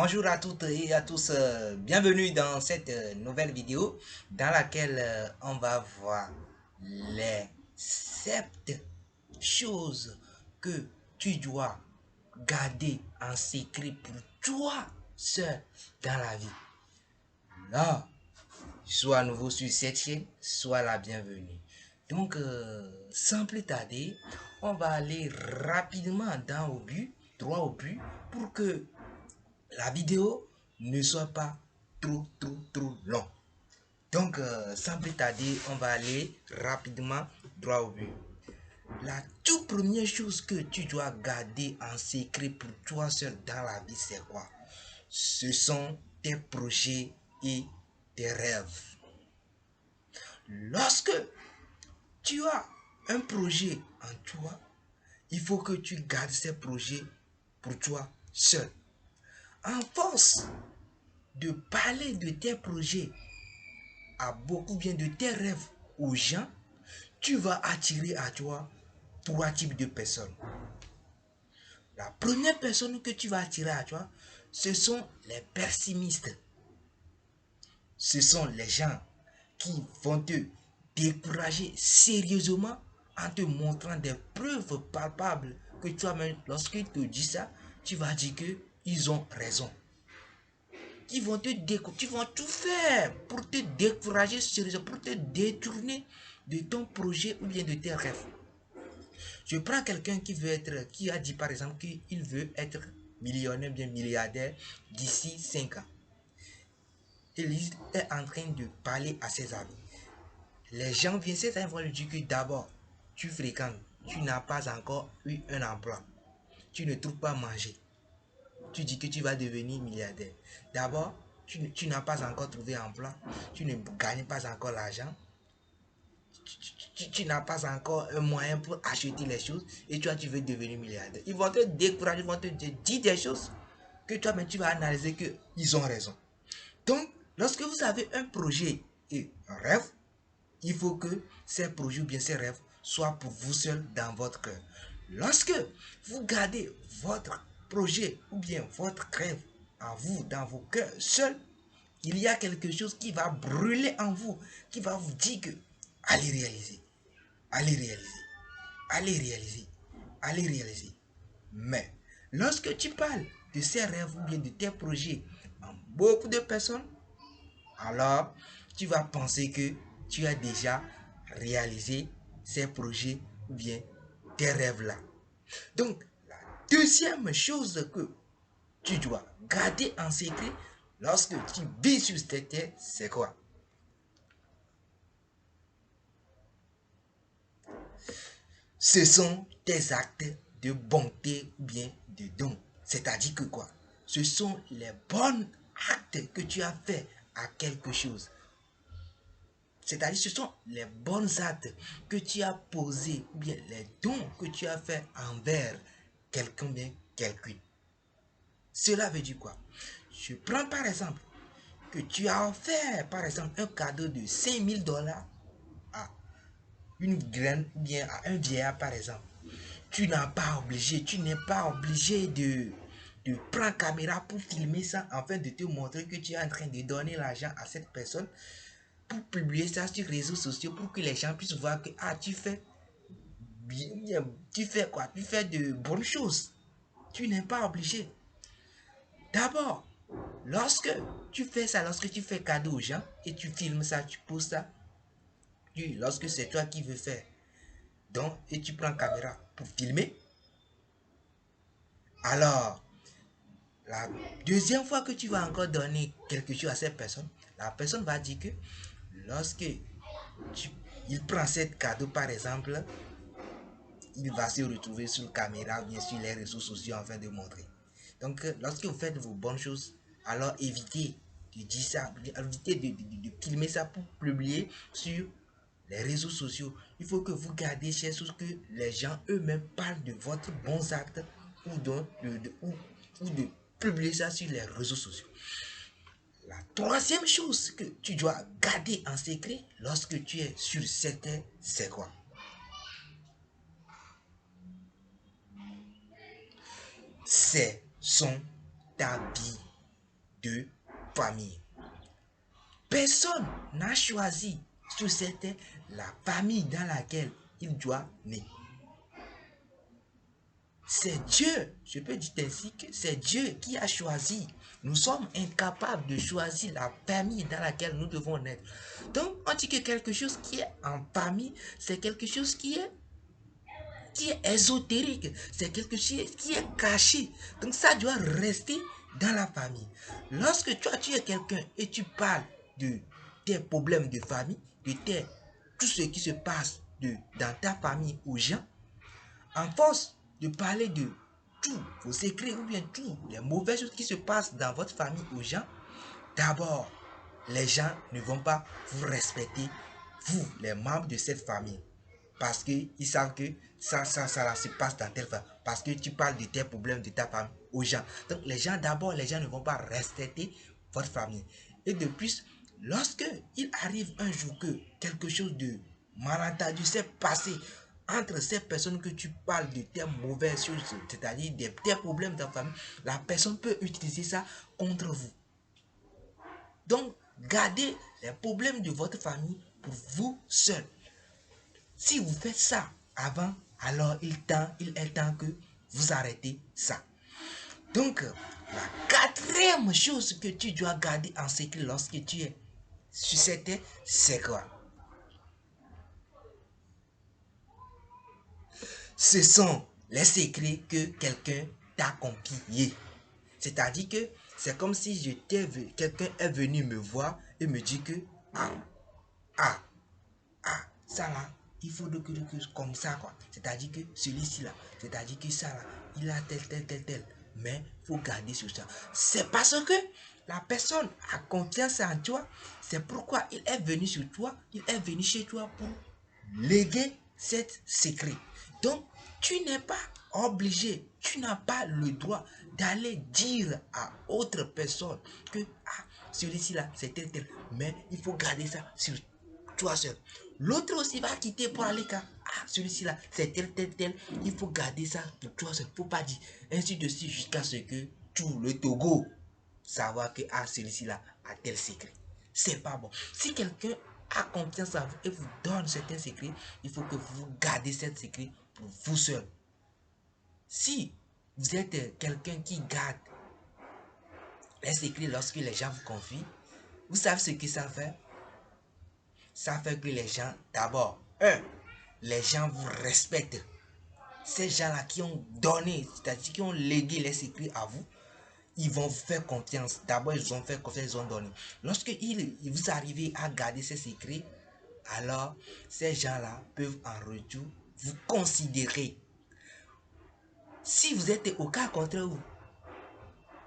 Bonjour à toutes et à tous, bienvenue dans cette nouvelle vidéo dans laquelle on va voir les 7 choses que tu dois garder en secret pour toi seul dans la vie. Là, sois à nouveau sur cette chaîne, sois la bienvenue. Donc, sans plus tarder, on va aller rapidement droit au but, pour que la vidéo ne soit pas trop long. Donc, sans plus tarder, on va aller rapidement droit au but. La toute première chose que tu dois garder en secret pour toi seul dans la vie, c'est quoi? Ce sont tes projets et tes rêves. Lorsque tu as un projet en toi, il faut que tu gardes ces projets pour toi seul. En force de parler de tes projets à beaucoup, bien de tes rêves aux gens, tu vas attirer à toi 3 types de personnes. La première personne que tu vas attirer à toi, ce sont les pessimistes. Ce sont les gens qui vont te décourager sérieusement en te montrant des preuves palpables que toi-même, lorsqu'ils te disent ça, tu vas dire qu'ils ont raison. Qui vont tout faire pour te décourager sérieusement, pour te détourner de ton projet ou bien de tes rêves. Je prends quelqu'un qui a dit par exemple qu'il veut être millionnaire, bien milliardaire d'ici 5 ans. Il est en train de parler à ses amis. Les gens viennent, ces amis vont lui dire que d'abord, tu fréquentes, tu n'as pas encore eu un emploi, tu ne trouves pas à manger. Tu dis que tu vas devenir milliardaire. D'abord, tu n'as pas encore trouvé un emploi, tu ne gagnes pas encore l'argent, tu n'as pas encore un moyen pour acheter les choses et toi tu veux devenir milliardaire. Ils vont te décourager, ils vont te dire des choses que toi-même tu vas analyser qu'ils ont raison. Donc, lorsque vous avez un projet et un rêve, il faut que ces projets ou bien ces rêves soient pour vous seul dans votre cœur. Lorsque vous gardez votre projet ou bien votre rêve en vous, dans vos cœurs seul, il y a quelque chose qui va brûler en vous, qui va vous dire que allez réaliser, allez réaliser, allez réaliser, allez réaliser. Mais lorsque tu parles de ces rêves ou bien de tes projets à beaucoup de personnes, alors tu vas penser que tu as déjà réalisé ces projets ou bien tes rêves là. Donc, la deuxième chose que tu dois garder en secret lorsque tu vis sur cette terre, c'est quoi? Ce sont tes actes de bonté ou bien de don. C'est-à-dire que quoi? Ce sont les bons actes que tu as fait à quelque chose. C'est-à-dire ce sont les bons actes que tu as posés ou bien les dons que tu as fait envers quelqu'un bien quelqu'un. Cela veut dire quoi? Je prends par exemple que tu as offert par exemple un cadeau de 5000 dollars à une graine ou bien à un vieillard par exemple. Tu n'es pas obligé de prendre caméra pour filmer ça afin de te montrer que tu es en train de donner l'argent à cette personne, pour publier ça sur les réseaux sociaux pour que les gens puissent voir que tu fais bien, tu fais quoi? Tu fais de bonnes choses. Tu n'es pas obligé. D'abord, lorsque tu fais ça, lorsque tu fais cadeau aux gens et tu filmes ça, tu poses ça, lorsque c'est toi qui veux faire, donc, et tu prends caméra pour filmer, alors, la deuxième fois que tu vas encore donner quelque chose à cette personne, la personne va dire que lorsque il prend cette cadeau par exemple, il va se retrouver sur la caméra, bien sûr les réseaux sociaux afin de montrer. Donc, lorsque vous faites vos bonnes choses, alors évitez de dire ça, évitez de filmer ça pour publier sur les réseaux sociaux. Il faut que vous gardiez chez vous que les gens eux-mêmes parlent de votre bons actes ou de publier ça sur les réseaux sociaux. La troisième chose que tu dois garder en secret lorsque tu es sur cette terre, c'est quoi? C'est son habit. de famille. Personne n'a choisi sur cette terre la famille dans laquelle il doit naître. C'est Dieu, je peux dire ainsi que c'est Dieu qui a choisi. Nous sommes incapables de choisir la famille dans laquelle nous devons naître. Donc, on dit que quelque chose qui est en famille, c'est quelque chose qui est ésotérique, c'est quelque chose qui est caché. Donc, ça doit rester dans la famille. Lorsque toi, tu es quelqu'un et tu parles de tes problèmes de famille, de tout ce qui se passe dans ta famille aux gens, en force de parler de tous vos secrets ou bien toutes les mauvaises choses qui se passent dans votre famille aux gens, d'abord, les gens ne vont pas vous respecter, vous, les membres de cette famille. Parce qu'ils savent que ça se passe dans telle famille. Parce que tu parles de tes problèmes de ta famille aux gens. Donc, d'abord, les gens ne vont pas respecter votre famille. Et de plus, lorsque il arrive un jour que quelque chose de malentendu s'est passé entre ces personnes que tu parles de tes mauvaises choses, c'est-à-dire tes problèmes de ta famille, la personne peut utiliser ça contre vous. Donc, gardez les problèmes de votre famille pour vous seul. Si vous faites ça avant, alors il est temps que vous arrêtez ça. Donc, la quatrième chose que tu dois garder en secret lorsque tu es sur cette terre, c'est quoi? Ce sont les secrets que quelqu'un t'a confiés. C'est-à-dire que c'est comme si quelqu'un est venu me voir et me dit que ça là, il faut que comme ça quoi. C'est-à-dire que celui-ci là, c'est-à-dire que ça là, il a tel. Mais il faut garder sur ça. C'est parce que la personne a confiance en toi. C'est pourquoi il est venu sur toi, il est venu chez toi pour léguer cet secret. Donc, tu n'es pas obligé, tu n'as pas le droit d'aller dire à autre personne que celui-ci là, c'est tel. Mais il faut garder ça sur toi seul. L'autre aussi va quitter pour aller car celui-ci là, c'est tel. Il faut garder ça pour toi seul. Il ne faut pas dire ainsi de suite jusqu'à ce que tout le Togo savoir que celui-ci là a tel secret. C'est pas bon. Si quelqu'un a confiance en vous et vous donne certains secrets, il faut que vous gardez cet secret pour vous seul. Si vous êtes quelqu'un qui garde les secrets lorsque les gens vous confient, vous savez ce que ça fait? Ça fait que les gens, d'abord, les gens vous respectent. Ces gens-là qui ont donné, c'est-à-dire qui ont légué les secrets à vous, ils vont vous faire confiance. D'abord, ils ont fait confiance, ils ont donné. Lorsque vous arrivez à garder ces secrets, alors ces gens-là peuvent en retour vous considérer. Si vous êtes au cas contraire où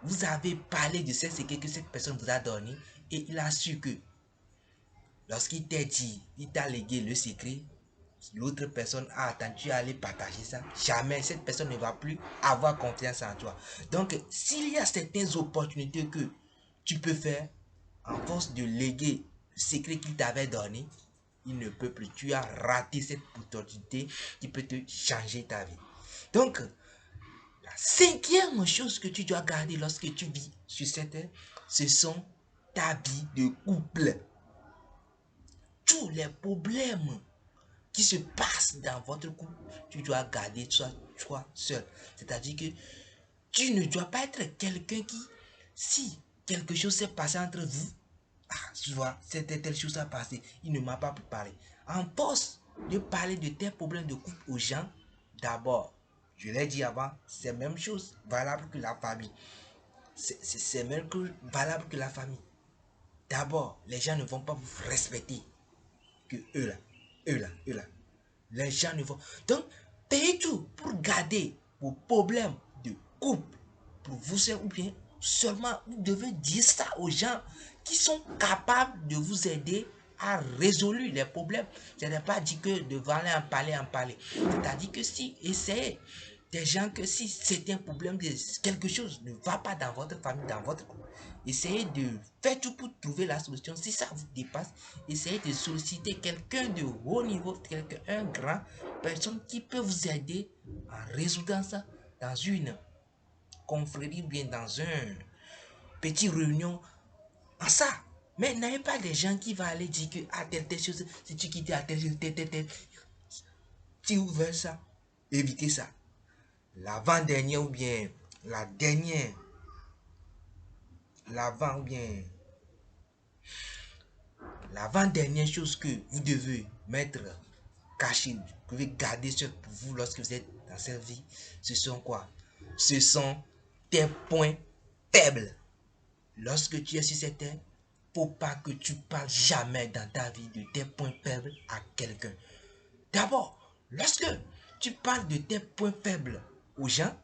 vous avez parlé de ces secrets que cette personne vous a donné et il a su que lorsqu'il t'a dit, il t'a légué le secret, l'autre personne a attendu à aller partager ça, jamais cette personne ne va plus avoir confiance en toi. Donc, s'il y a certaines opportunités que tu peux faire, en force de léguer le secret qu'il t'avait donné, il ne peut plus. Tu as raté cette opportunité qui peut te changer ta vie. Donc, la cinquième chose que tu dois garder lorsque tu vis sur cette terre, ce sont ta vie de couple. Tous les problèmes qui se passent dans votre couple, tu dois garder toi seul. C'est-à-dire que tu ne dois pas être quelqu'un qui, si quelque chose s'est passé entre vous, tu vois, c'était telle chose à passer, il ne m'a pas préparé. En force de parler de tes problèmes de couple aux gens, d'abord, je l'ai dit avant, c'est même chose valable que la famille. C'est même valable que la famille. D'abord, les gens ne vont pas vous respecter que eux là. Les gens ne vont. Donc, payez tout pour garder vos problèmes de couple pour vous seul ou bien seulement vous devez dire ça aux gens qui sont capables de vous aider à résoudre les problèmes. Je n'ai pas dit que devant aller en parler. C'est-à-dire que si essayez des gens que si c'est un problème de quelque chose ne va pas dans votre famille, dans votre couple, essayez de faire tout pour trouver la solution. Si ça vous dépasse, essayez de solliciter quelqu'un de haut niveau, un grand personne qui peut vous aider en résoudant ça dans une confrérie, bien dans petite réunion en ça. Mais n'ayez pas des gens qui vont aller dire que à telle chose, si tu quittes à telle chose, telle. Si vous faites ça, évitez ça. L'avant-dernière ou bien la dernière, l'avant ou bien l'avant-dernière chose que vous devez mettre caché, vous devez garder sur vous lorsque vous êtes dans cette vie, ce sont quoi? Ce sont tes points faibles. Lorsque tu es sur cette terre, faut pas que tu parles jamais dans ta vie de tes points faibles à quelqu'un. D'abord, lorsque tu parles de tes points faibles aux gens,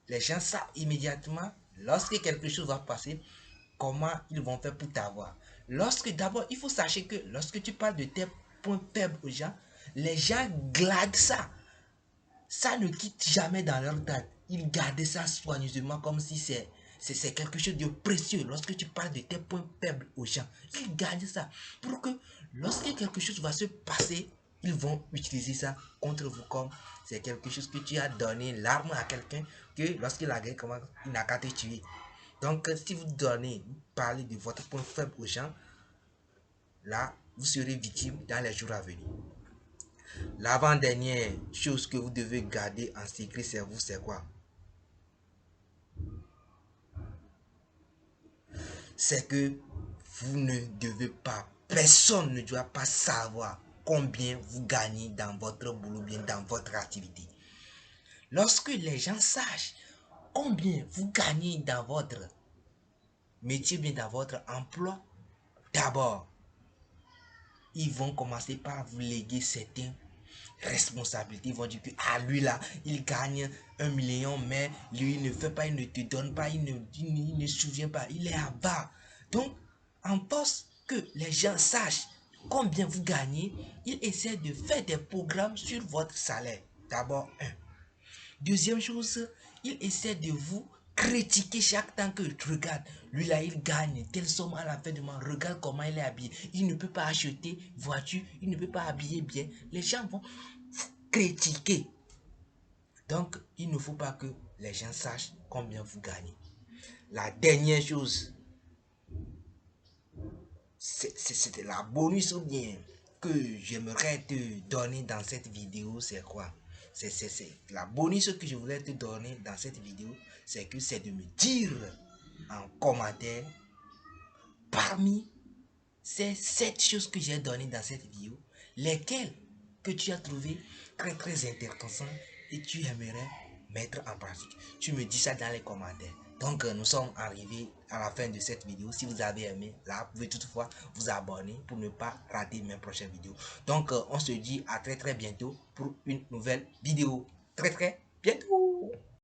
les gens savent immédiatement, lorsque quelque chose va passer, comment ils vont faire pour t'avoir. Lorsque d'abord, il faut sachez que lorsque tu parles de tes points faibles aux gens, les gens gladent ça. Ça ne quitte jamais dans leur tête. Ils gardent ça soigneusement comme si c'est quelque chose de précieux. Lorsque tu parles de tes points faibles aux gens, ils gardent ça pour que lorsque quelque chose va se passer, ils vont utiliser ça contre vous comme c'est quelque chose que tu as donné l'arme à quelqu'un que lorsqu'il a gagné, comment il n'a qu'à te tuer. Donc, si vous donnez, vous parlez de votre point faible aux gens, là, vous serez victime dans les jours à venir. L'avant-dernière chose que vous devez garder en secret, c'est vous, c'est quoi? C'est que vous ne devez pas, personne ne doit pas savoir combien vous gagnez dans votre boulot, bien dans votre activité. Lorsque les gens sachent combien vous gagnez dans votre métier, bien dans votre emploi, d'abord, ils vont commencer par vous léguer certaines responsabilités. Ils vont dire que lui là, il gagne 1 million, mais lui il ne fait pas, il ne te donne pas, il ne se souvient pas, il est à bas. Donc, en force que les gens sachent combien vous gagnez, ils essaient de faire des programmes sur votre salaire. D'abord, un. Deuxième chose, il essaie de vous critiquer chaque temps que tu regardes. Lui là, il gagne telle somme à la fin du mois. Regarde comment il est habillé. Il ne peut pas acheter voiture. Il ne peut pas habiller bien. Les gens vont critiquer. Donc, il ne faut pas que les gens sachent combien vous gagnez. La dernière chose, c'était la bonus ou bien que j'aimerais te donner dans cette vidéo, c'est quoi? C'est la bonus que je voulais te donner dans cette vidéo, c'est que c'est de me dire en commentaire parmi ces 7 choses que j'ai données dans cette vidéo, lesquelles que tu as trouvé très intéressantes et tu aimerais mettre en pratique. Tu me dis ça dans les commentaires. Donc nous sommes arrivés à la fin de cette vidéo. Si vous avez aimé, là vous pouvez toutefois vous abonner pour ne pas rater mes prochaines vidéos. Donc on se dit à très bientôt pour une nouvelle vidéo. Très bientôt.